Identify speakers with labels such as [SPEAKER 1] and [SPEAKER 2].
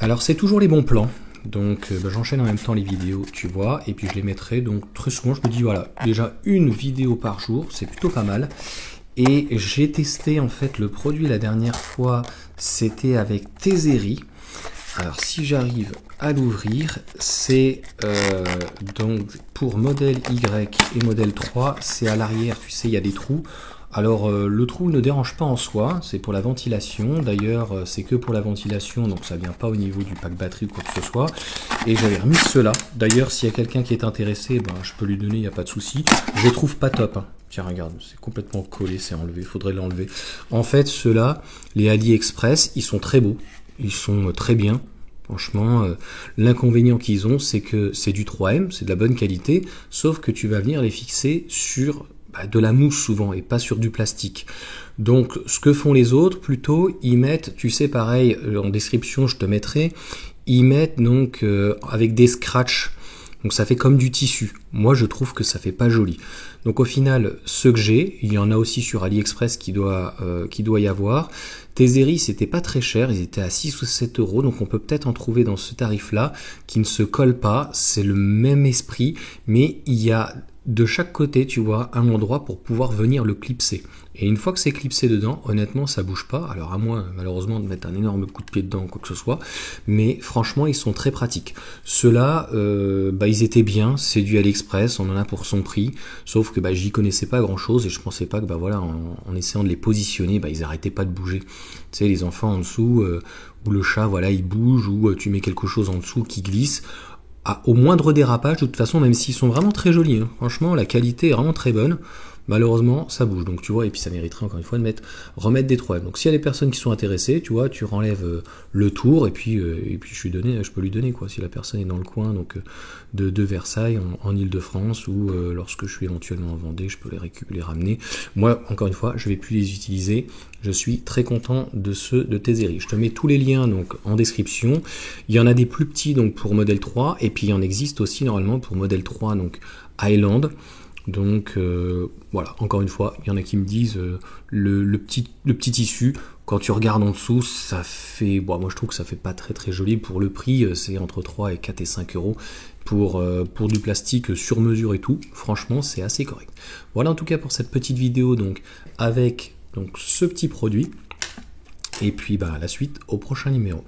[SPEAKER 1] Alors c'est toujours les bons plans, donc j'enchaîne en même temps les vidéos, tu vois, et puis je les mettrai, donc très souvent je me dis voilà, déjà une vidéo par jour, c'est plutôt pas mal. Et j'ai testé en fait le produit la dernière fois, c'était avec Tezeri. Alors si j'arrive à l'ouvrir, c'est donc pour modèle Y et modèle 3, c'est à l'arrière, tu sais, il y a des trous. Alors le trou ne dérange pas en soi, c'est pour la ventilation, d'ailleurs c'est que pour la ventilation, donc ça vient pas au niveau du pack batterie ou quoi que ce soit. Et j'avais remis ceux-là, d'ailleurs s'il y a quelqu'un qui est intéressé, ben, je peux lui donner, il n'y a pas de souci. Je les trouve pas top, hein. Tiens regarde, c'est complètement collé, c'est enlevé, il faudrait l'enlever. En fait ceux-là, les AliExpress, ils sont très beaux, ils sont très bien. Franchement, l'inconvénient qu'ils ont, c'est que c'est du 3M, c'est de la bonne qualité, sauf que tu vas venir les fixer sur de la mousse souvent et pas sur du plastique. Donc ce que font les autres, plutôt, ils mettent, tu sais pareil, en description je te mettrai, ils mettent donc avec des scratchs. Donc ça fait comme du tissu. Moi je trouve que ça fait pas joli. Donc au final, ceux que j'ai, il y en a aussi sur AliExpress qui doit y avoir. Tezeri, c'était pas très cher, ils étaient à 6 ou 7 euros, donc on peut peut-être en trouver dans ce tarif-là, qui ne se colle pas, c'est le même esprit, mais il y a de chaque côté, tu vois, un endroit pour pouvoir venir le clipser. Et une fois que c'est clipsé dedans, honnêtement, ça bouge pas. Alors à moins, malheureusement, de mettre un énorme coup de pied dedans ou quoi que ce soit. Mais franchement, ils sont très pratiques. Ceux-là, ils étaient bien. C'est du AliExpress, on en a pour son prix. Sauf que j'y connaissais pas grand-chose et je pensais pas que voilà, en essayant de les positionner, ils arrêtaient pas de bouger. Tu sais, les enfants en dessous, ou le chat, voilà, il bouge, ou tu mets quelque chose en dessous qui glisse. Au moindre dérapage, de toute façon, même s'ils sont vraiment très jolis, hein, franchement, la qualité est vraiment très bonne. Malheureusement, ça bouge, donc tu vois, et puis ça mériterait encore une fois de remettre des 3M. Donc s'il y a des personnes qui sont intéressées, tu vois, tu renlèves le tour, et puis je peux lui donner, quoi, si la personne est dans le coin, donc de Versailles, en Île-de-France, ou lorsque je suis éventuellement en Vendée, je peux les ramener. Moi, encore une fois, je vais plus les utiliser. Je suis très content de ceux de Tezeri. Je te mets tous les liens donc en description. Il y en a des plus petits donc pour modèle 3, et puis il y en existe aussi normalement pour modèle 3, donc Highland. Donc voilà, encore une fois, il y en a qui me disent le petit tissu, quand tu regardes en dessous, ça fait, moi je trouve que ça fait pas très très joli pour le prix, c'est entre 3 et 4 et 5 euros pour du plastique sur mesure et tout. Franchement, c'est assez correct. Voilà en tout cas pour cette petite vidéo donc avec ce petit produit. Et puis à la suite au prochain numéro.